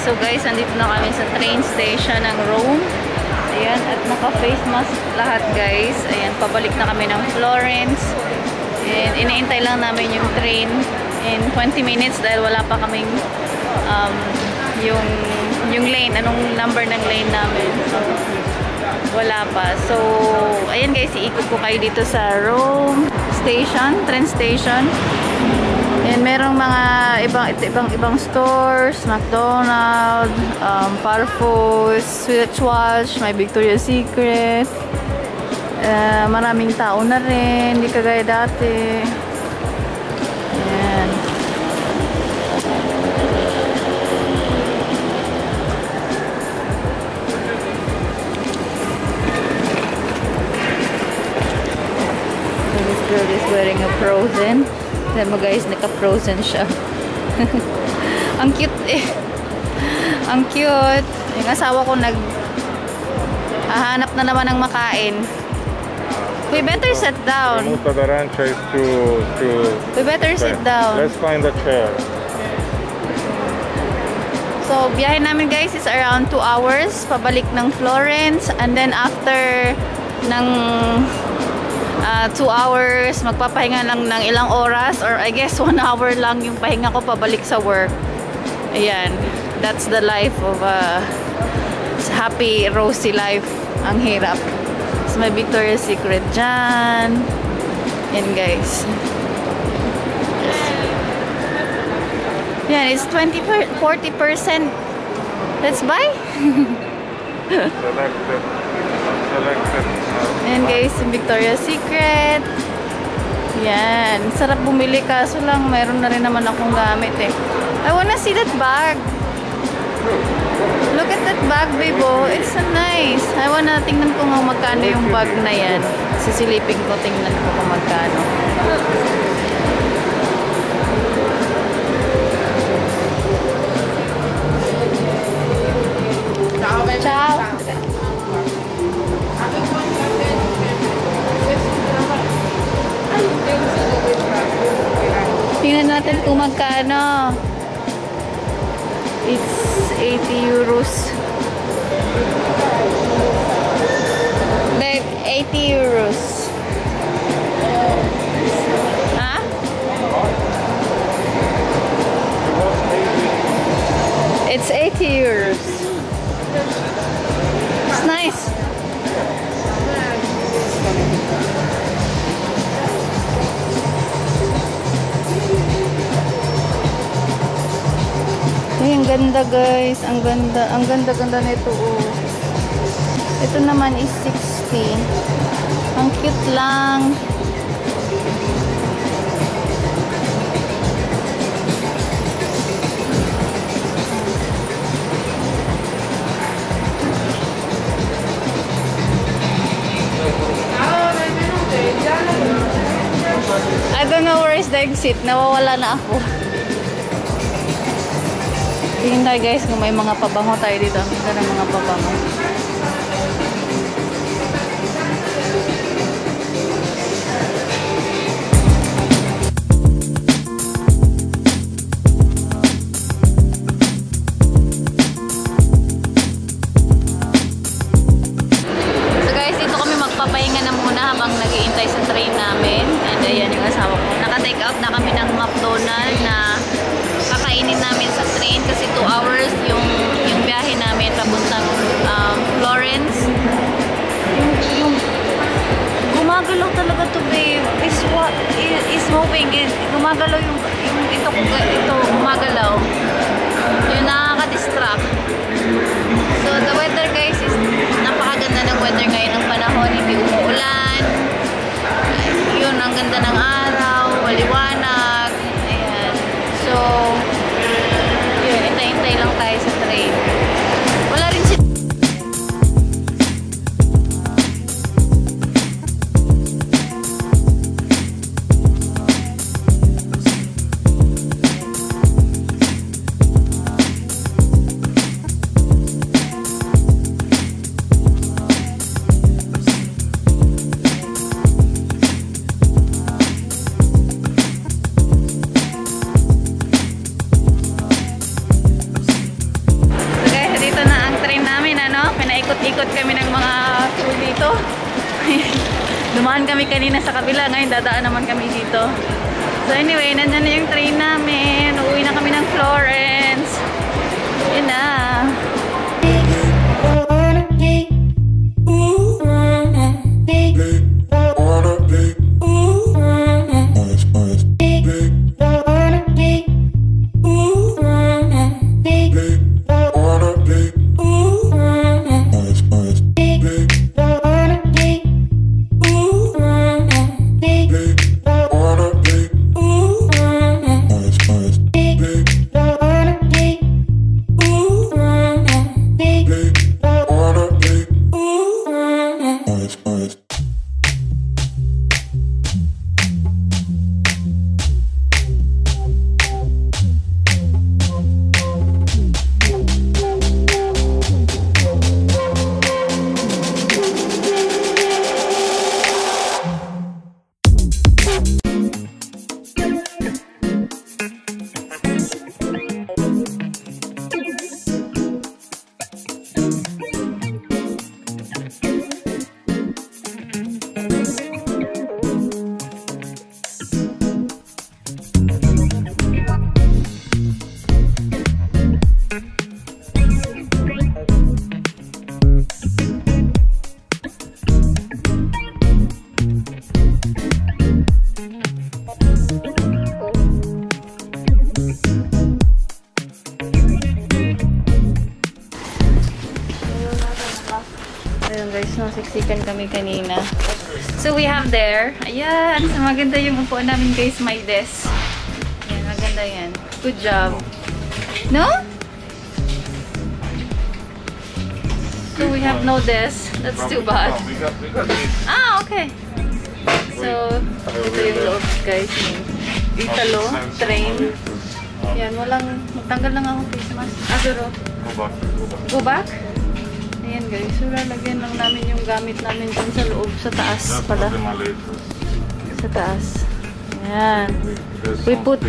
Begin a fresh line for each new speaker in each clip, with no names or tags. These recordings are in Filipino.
So guys, andito na kami sa train station ng Rome. Ayan, at naka-face mask lahat guys. Ayan, pabalik na kami ng Florence. And iniintay lang namin yung train in 20 minutes dahil wala pa kaming yung lane. Anong number ng lane namin? So, wala pa. So, ayan guys, iikot ko kayo dito sa Rome station, train station. And merong mga ibang stores, McDonald's, Parfus, Swatch, may Victoria's Secret. Maraming tao na rin, hindi kagaya dati. Ayan. This girl is wearing a Frozen. Tignan mo guys, naka-frozen siya. Ang cute eh. Ang cute. Yung asawa ko hahanap na naman ng makain. We better sit down.
The rancha is to
We better sit down.
Let's find a chair.
So, biyahe namin guys is around 2 hours. Pabalik ng Florence. And then after ng 2 hours, magpapahinga lang ng ilang oras or I guess 1 hour lang yung pahinga ko pabalik sa work. Ayan, that's the life of a happy, rosy life. Ang hirap. So, may Victoria's Secret dyan. Yan guys. Yan, it's 40%. Let's buy. Ayan guys, yung Victoria's Secret. Yan. Sarap bumili kaso lang mayroon na rin naman akong gamit eh. I wanna see that bag. Look at that bag, Bibo. It's so nice. I wanna tingnan ko kung magkano yung bag na yan. Sisilipin ko, tingnan ko kung magkano. Ciao. Tingnan natin kung magkano. It's 80 euros. Babe, 80 euros. Ha? It's 80 euros. It's nice. Ay, ang ganda guys. Ang ganda. Ang ganda-ganda nito. Oh. Ito naman is 60. Ang cute lang. I don't know where is the exit. Nawawala na ako. Tingin tayo guys kung may mga pabango tayo dito. Ang ganda ng mga pabango. So guys, dito kami magpapahinga na muna habang nag-iintay sa train namin. And ayan yung asawa ko. Naka-take out na kami ng McDonald's na kakainin namin sa train kasi 2 hours yung biyahe namin papuntang Florence. Yung gumagalaw talaga to babe. Is moving. Gumagalaw yung ito gumagalaw. Yung nakaka-distract. So the weather guys is napakaganda ng weather ngayon ng panahon. Hindi umuulan. Yun, ang ganda ng araw. Maliwanag. Ayan. So, yun, hintay-hintay lang tayo sa train. Wala rin si... naman kami kanina sa kabila. Ngayon dadaan naman kami dito. So anyway, nandyan na yung train namin. Uuwi na kami ng Florence. Yun na. Ayun guys, nasiksikan kami kanina. So we have there. Ayan, so maganda yung upuan namin guys, my desk. Ayan, maganda yan. Good job. No? So we have no desk. That's too bad.
We got this.
Ah, okay. So, ito yung loob guys. Italo, train. Ayan, walang, magtanggal lang ako face mask. Pero, go back? Ayan guys, so lalagyan lang namin yung gamit namin dun sa loob, sa taas pala. Sa taas. Ayan. We put...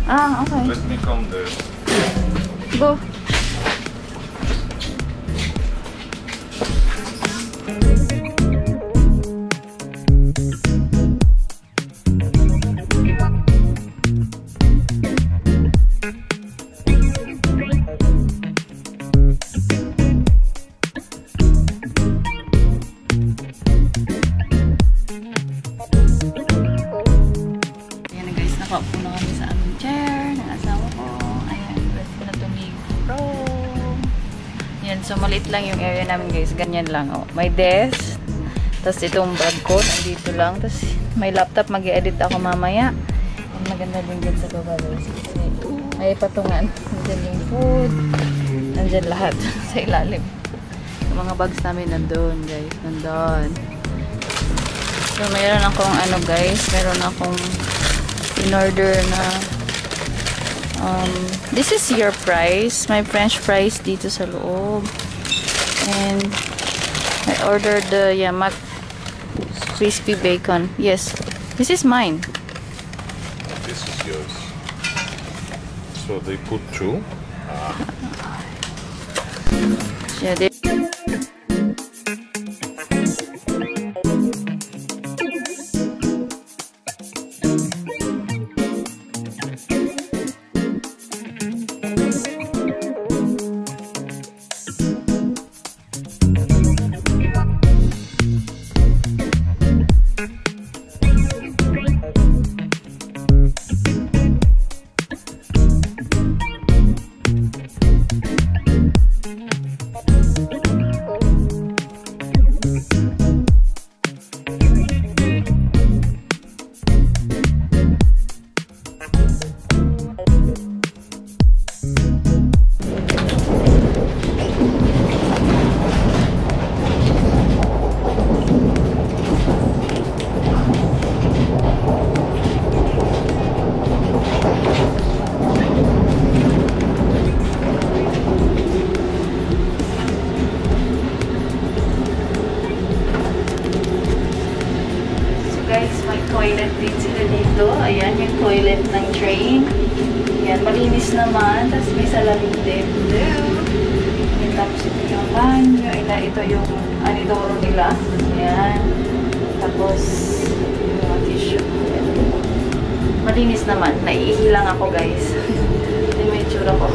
Ah, okay.
Let me come there.
Go. Nakaupo na kami sa aming chair ng asawa ko. Ayan, ready ko na tumigo. Ayan, so maliit lang yung area namin guys. Ganyan lang. Oh. May desk. Tapos itong bag ko, nandito lang. Tapos may laptop, mag-i-edit ako mamaya. And maganda din dyan sa baba guys. Kasi may patungan. Nandyan yung food. Nandyan lahat sa ilalim. Yung mga bags namin nandun guys. Nandun. So mayroon akong ano guys. Meron akong in order na this is your price, my french fries dito sa loob, and I ordered the Mac crispy bacon. Yes, this is mine.
This is yours. So they put two.
Yeah, they toilet din sila dito. Ayan, yung toilet ng train. Ayan, malinis naman. Tapos may salamin din. Ayan, tapos ito yung banyo. Ito yung anidoro nila. Ayan. Tapos Tapos, mga tissue. Malinis naman. Naiihi lang ako, guys. Yan may itsura ko.